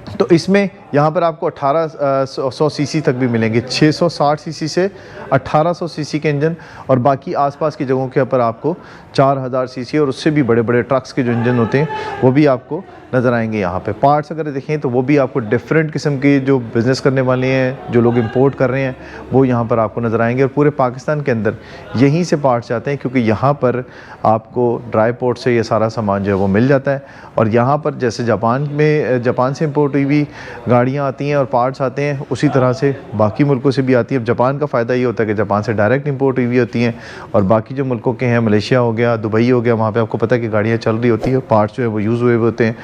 तो इसमें यहाँ पर आपको 1800 सीसी तक भी मिलेंगे, 660 सीसी से 1800 सीसी के इंजन, और बाकी आसपास की जगहों के ऊपर आपको 4000 सीसी और उससे भी बड़े बड़े ट्रक्स के जो इंजन होते हैं वो भी आपको नज़र आएंगे। यहाँ पे पार्ट्स अगर देखें तो वो भी आपको डिफरेंट किस्म के जो बिज़नेस करने वाले हैं, जो लोग इंपोर्ट कर रहे हैं, वो यहाँ पर आपको नज़र आएंगे। और पूरे पाकिस्तान के अंदर यहीं से पार्ट्स आते हैं, क्योंकि यहाँ पर आपको ड्राई पोर्ट से ये सारा सामान जो है वो मिल जाता है। और यहाँ पर जैसे जापान से इंपोर्ट हुई हुई गाड़ियाँ आती हैं और पार्ट्स आते हैं, उसी तरह से बाकी मुल्कों से भी आती है। अब जापान का फ़ायदा ये होता है कि जापान से डायरेक्ट इंपोर्ट हुई हुई होती हैं, और बाकी जो मुल्कों के हैं, मलेशिया हो गया, दुबई हो गया, वहाँ पे आपको पता है कि गाड़ियाँ चल रही होती है, पार्ट्स जो है वो यूज़ हुए होते हैं,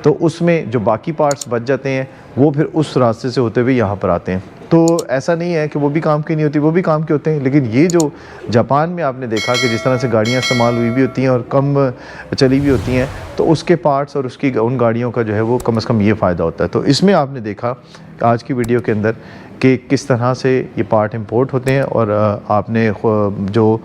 तो उसमें जो बाकी पार्ट्स बच जाते हैं वो फिर उस रास्ते से होते हुए यहाँ पर आते हैं। तो ऐसा नहीं है कि वो भी काम की नहीं होती, वो भी काम के होते हैं, लेकिन ये जो जापान में आपने देखा कि जिस तरह से गाड़ियाँ इस्तेमाल हुई भी होती हैं और कम चली भी होती हैं, तो उसके पार्ट्स और उसकी उन गाड़ियों का जो है वो कम से कम ये फ़ायदा होता है। तो इसमें आपने देखा आज की वीडियो के अंदर कि किस तरह से ये पार्ट इंपोर्ट होते हैं, और आपने जो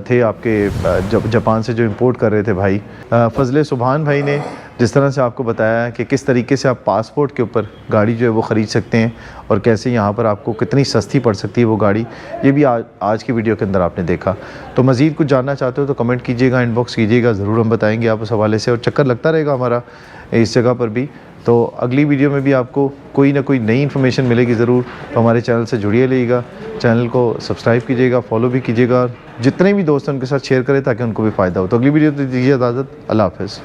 थे आपके जापान से जो इंपोर्ट कर रहे थे भाई फजले सुभान भाई ने जिस तरह से आपको बताया कि किस तरीके से आप पासपोर्ट के ऊपर गाड़ी जो है वो ख़रीद सकते हैं, और कैसे यहाँ पर आपको कितनी सस्ती पड़ सकती है वो गाड़ी, ये भी आज की वीडियो के अंदर आपने देखा। तो मज़ीद कुछ जानना चाहते हो तो कमेंट कीजिएगा, इनबॉक्स कीजिएगा, ज़रूर हम बताएंगे आप उस हवाले से, और चक्कर लगता रहेगा हमारा इस जगह पर भी। तो अगली वीडियो में भी आपको कोई ना कोई नई इन्फॉर्मेशन मिलेगी ज़रूर। तो हमारे चैनल से जुड़िए रहिएगा, चैनल को सब्सक्राइब कीजिएगा, फॉलो भी कीजिएगा, जितने भी दोस्त हैं उनके साथ शेयर करें ताकि उनको भी फ़ायदा हो। तो अगली वीडियो तो दीजिए इजाज़त, अल्लाह हाफ़िज़।